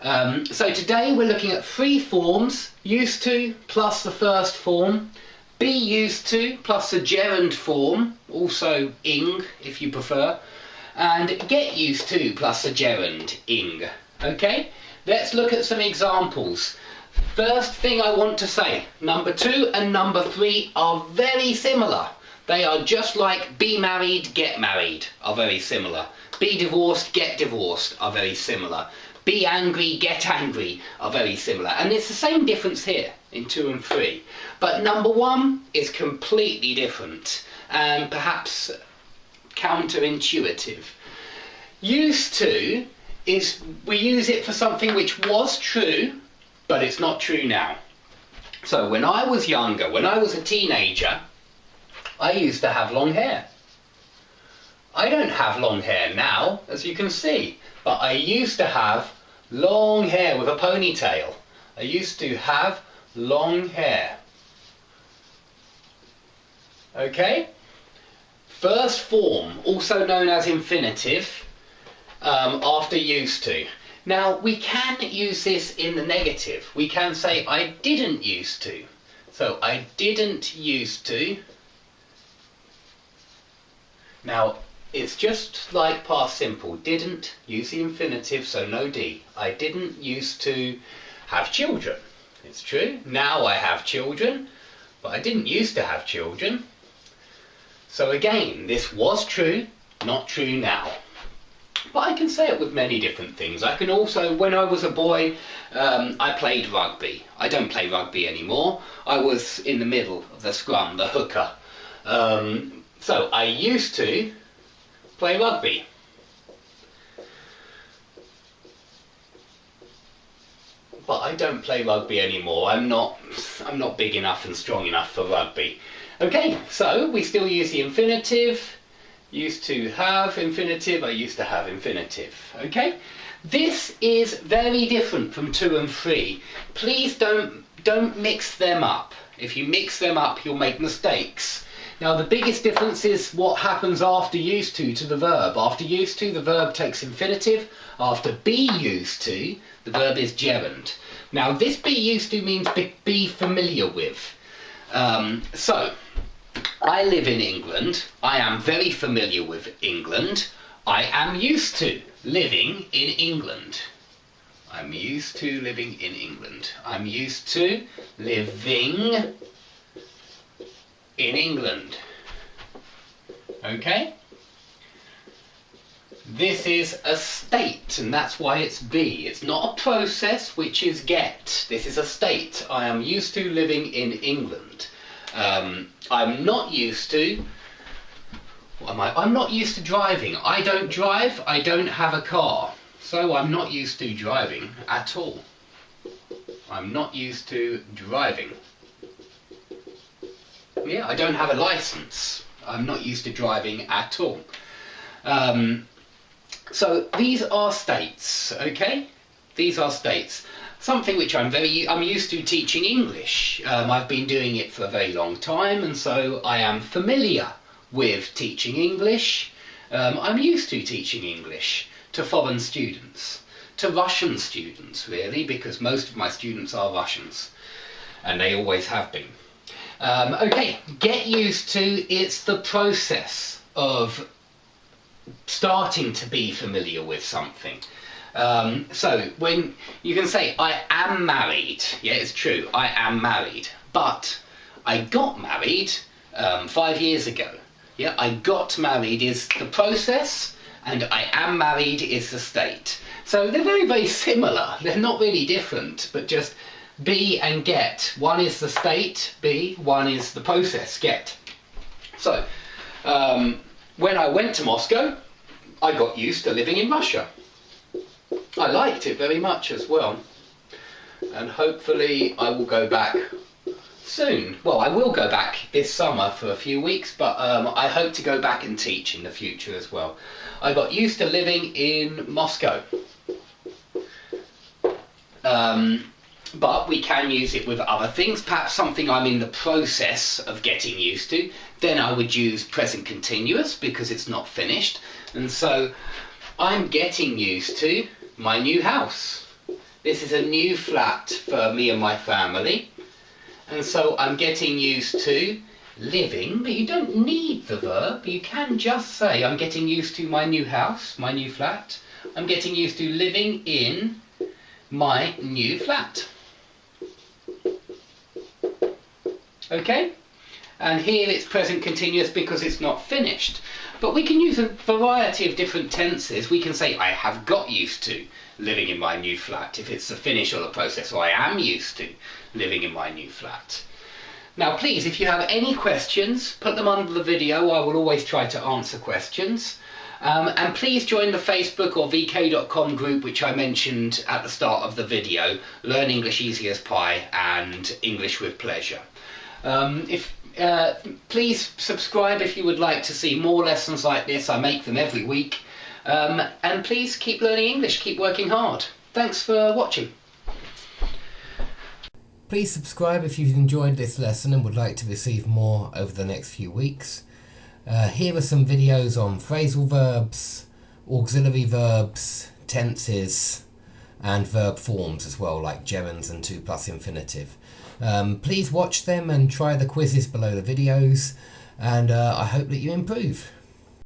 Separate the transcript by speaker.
Speaker 1: So today we're looking at three forms: used to plus the first form, be used to plus the gerund form, also ing if you prefer, and get used to plus the gerund ing. Okay, let's look at some examples. First thing I want to say, number 2 and number 3 are very similar. They are just like be married, get married are very similar. Be divorced, get divorced are very similar. Be angry, get angry are very similar. And it's the same difference here in 2 and 3. But number 1 is completely different and perhaps counterintuitive. Used to is we use it for something which was true, but it's not true now. So when I was younger, when I was a teenager, I used to have long hair. I don't have long hair now, as you can see, but I used to have long hair with a ponytail. I used to have long hair. Okay? First form, also known as infinitive, after used to. Now, we can use this in the negative. We can say, I didn't used to. So, I didn't used to. Now, it's just like past simple. Didn't, use the infinitive, so no D. I didn't used to have children. It's true. Now I have children, but I didn't used to have children. So again, this was true, not true now. But I can say it with many different things. I can also, when I was a boy, I played rugby. I don't play rugby anymore. I was in the middle of the scrum, the hooker. So I used to play rugby. But I don't play rugby anymore. I'm not big enough and strong enough for rugby. Okay, so we still use the infinitive. Used to have infinitive, I used to have infinitive. Okay? This is very different from 2 and 3. Please don't mix them up. If you mix them up, you'll make mistakes. Now, the biggest difference is what happens after used to the verb. After used to, the verb takes infinitive. After be used to, the verb is gerund. Now, this be used to means be familiar with. So, I live in England. I am very familiar with England. I am used to living in England. I'm used to living in England. I'm used to living in England. Okay? This is a state, and that's why it's be. It's not a process, which is get. This is a state. I am used to living in England. I'm not used to, what am I? I'm not used to driving. I don't drive, I don't have a car. So I'm not used to driving at all. I'm not used to driving. Yeah, I don't have a license. I'm not used to driving at all. So these are states, okay? These are states. Something which I'm used to teaching English. I've been doing it for a very long time, and so I am familiar with teaching English. I'm used to teaching English to foreign students, to Russian students really, because most of my students are Russians, and they always have been. Okay, get used to, it's the process of starting to be familiar with something. So when you can say I am married, yeah, it's true, I am married, but I got married 5 years ago. Yeah, I got married is the process, and I am married is the state. So they're very, very similar. They're not really different, but just be and get. One is the state, be, one is the process, get. So when I went to Moscow, I got used to living in Russia. I liked it very much as well, and hopefully I will go back soon. Well, I will go back this summer for a few weeks, but I hope to go back and teach in the future as well. I got used to living in Moscow, but we can use it with other things, perhaps something I'm in the process of getting used to. Then I would use present continuous because it's not finished, and so I'm getting used to my new house. This is a new flat for me and my family, and so I'm getting used to living, but you don't need the verb. You can just say I'm getting used to my new house, my new flat. I'm getting used to living in my new flat. Okay? And here it's present continuous because it's not finished. But we can use a variety of different tenses. We can say I have got used to living in my new flat if it's the finish or the process, or I am used to living in my new flat. Now please, if you have any questions, put them under the video. I will always try to answer questions. And please join the Facebook or vk.com group which I mentioned at the start of the video, Learn English Easy as Pie and English with Pleasure. Please subscribe if you would like to see more lessons like this. I make them every week. And please keep learning English, keep working hard. Thanks for watching. Please subscribe if you've enjoyed this lesson and would like to receive more over the next few weeks. Here are some videos on phrasal verbs, auxiliary verbs, tenses, and verb forms as well, like gerunds and 2+ infinitive. Please watch them and try the quizzes below the videos, and I hope that you improve.